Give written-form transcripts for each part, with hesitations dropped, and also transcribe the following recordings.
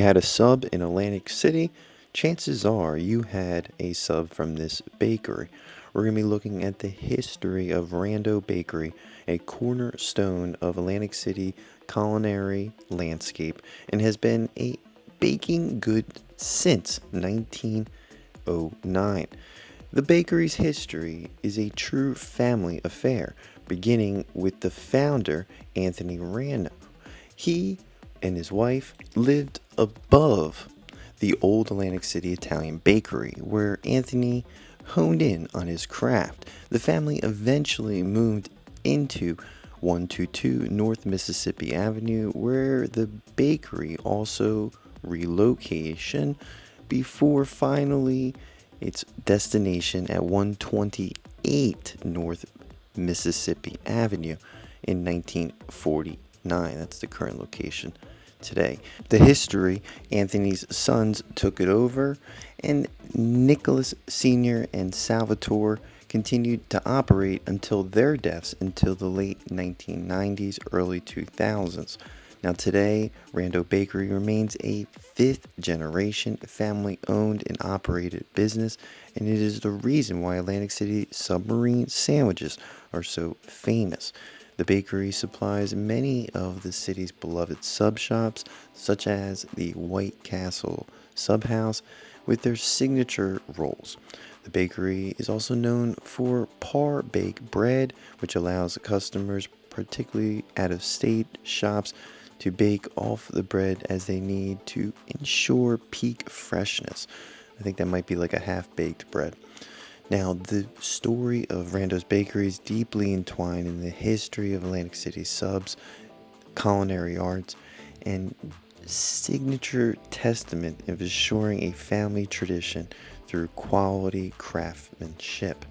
had a sub in Atlantic City, chances are you had a sub from this bakery. We're going to be looking at the history of Rando Bakery, a cornerstone of Atlantic City culinary landscape, and has been a baking good since 1909. The bakery's history is a true family affair, beginning with the founder, Anthony Rando. He and his wife lived above the old Atlantic City Italian bakery, where Anthony honed in on his craft. The family eventually moved into 122 North Mississippi Avenue, where the bakery also relocation before finally its destination at 128 North Mississippi Avenue in 1949. That's the current location today. The history, Anthony's sons took it over, and Nicholas Sr. and Salvatore continued to operate until their deaths until the late 1990s, early 2000s. Now today, Rando Bakery remains a fifth generation family owned and operated business, and it is the reason why Atlantic City submarine sandwiches are so famous. The bakery supplies many of the city's beloved sub shops, such as the White Castle Sub House, with their signature rolls. The bakery is also known for par baked bread, which allows customers, particularly out of state shops, to bake off the bread as they need to ensure peak freshness. I think that might be like a half-baked bread. Now, the story of Rando's Bakery is deeply entwined in the history of Atlantic City subs, culinary arts, and signature testament of assuring a family tradition through quality craftsmanship.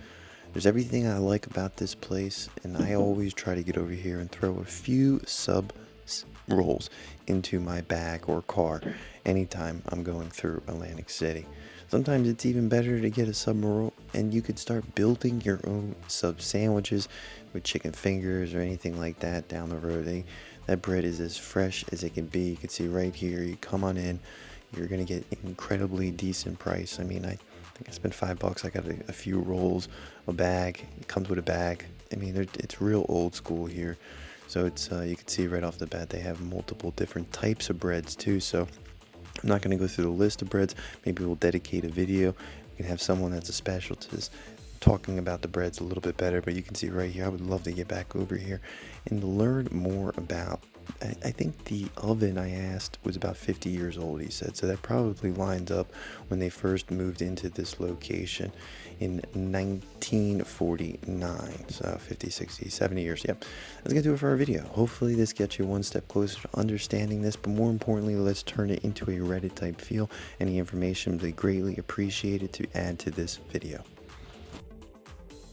There's everything I like about this place, and I always try to get over here and throw a few sub rolls into my bag or car anytime I'm going through Atlantic City. Sometimes it's even better to get a sub roll and you could start building your own sub sandwiches with chicken fingers or anything like that down the road. That bread is as fresh as it can be. You can see right here, you come on in, you're going to get incredibly decent price. I mean, I think I spent $5. I got a few rolls, a bag. It comes with a bag. I mean, it's real old school here. So it's you can see right off the bat they have multiple different types of breads too. So I'm not going to go through the list of breads. Maybe we'll dedicate a video. We can have someone that's a specialist talking about the breads a little bit better. But you can see right here, I would love to get back over here and learn more about. I think the oven I asked was about 50 years old, he said. So that probably lines up when they first moved into this location in 1949. So 50, 60, 70 years. Yep. That's going to do it for our video. Hopefully this gets you one step closer to understanding this. But more importantly, let's turn it into a Reddit type feel. Any information would be greatly appreciated to add to this video.